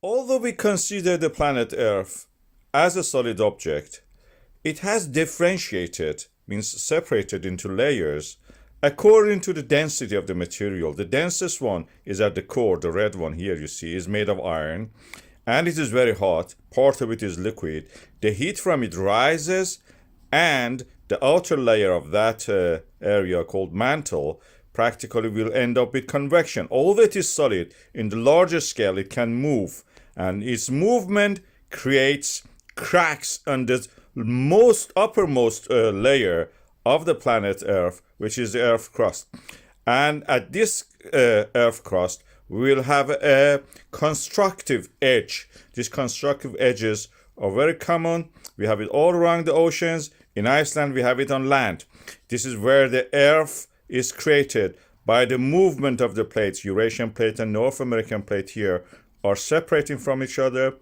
Although we consider the planet Earth as a solid object, it has differentiated, means separated into layers, according to the density of the material. The densest one is at the core, the red one here you see, is made of iron, and it is very hot. Part of it is liquid. The heat from it rises, and the outer layer of that area called mantle practically will end up with convection. Although it is solid, in the larger scale it can move, and its movement creates cracks on the uppermost layer of the planet Earth, which is the Earth crust. And at this Earth crust, we will have a constructive edge. These constructive edges are very common. We have it all around the oceans. In Iceland, we have it on land. This is where the Earth is created by the movement of the plates. Eurasian plate and North American plate here are separating from each other.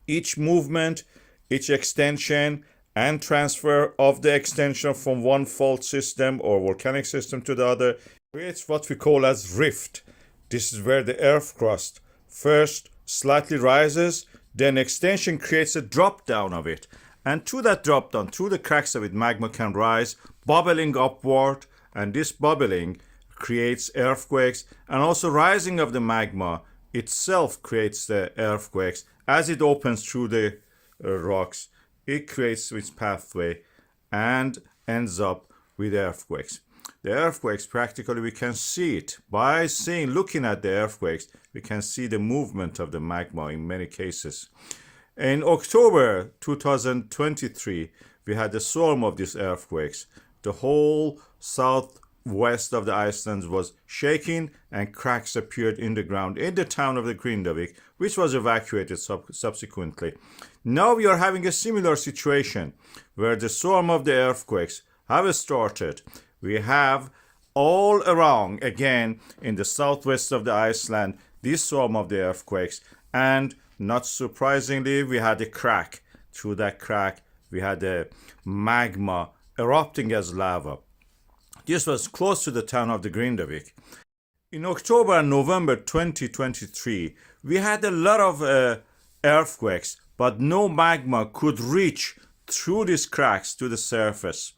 Each movement, each extension and transfer of the extension from one fault system or volcanic system to the other creates what we call as rift. This is where the Earth crust first slightly rises, then extension creates a drop down of it. And through that drop down, through the cracks of it, magma can rise, bubbling upward, and this bubbling creates earthquakes, and also rising of the magma itself creates the earthquakes. As it opens through the rocks, it creates its pathway and ends up with earthquakes. The earthquakes, practically we can see it by looking at the earthquakes, we can see the movement of the magma in many cases. In October 2023, we had a swarm of these earthquakes. The whole southwest of the Iceland was shaking, and cracks appeared in the ground in the town of the Grindavik, which was evacuated subsequently. Now we are having a similar situation where the swarm of the earthquakes have started. We have all around, again, in the southwest of the Iceland, this swarm of the earthquakes, and not surprisingly, we had a crack. Through that crack, we had the magma erupting as lava. This was close to the town of the Grindavik. In October and November 2023, we had a lot of earthquakes, but no magma could reach through these cracks to the surface.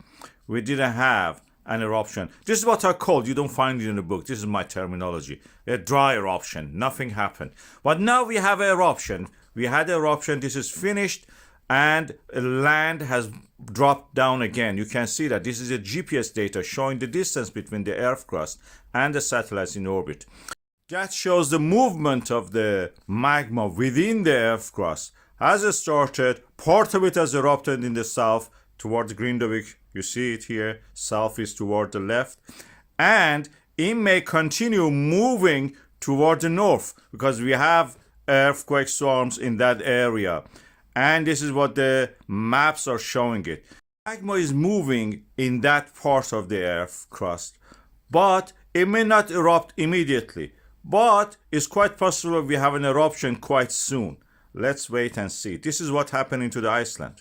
We didn't have an eruption. This is what I called, you don't find it in the book, this is my terminology, a dry eruption. Nothing happened. But now we have an eruption. We had an eruption, this is finished, and land has dropped down again. You can see that this is a GPS data showing the distance between the Earth crust and the satellites in orbit. That shows the movement of the magma within the Earth crust. As it started, part of it has erupted in the south towards Grindavik. You see it here, south is toward the left. And it may continue moving toward the north because we have earthquake swarms in that area. And this is what the maps are showing it. Magma is moving in that part of the Earth crust, but it may not erupt immediately. But it's quite possible we have an eruption quite soon. Let's wait and see. This is what happened to the Iceland.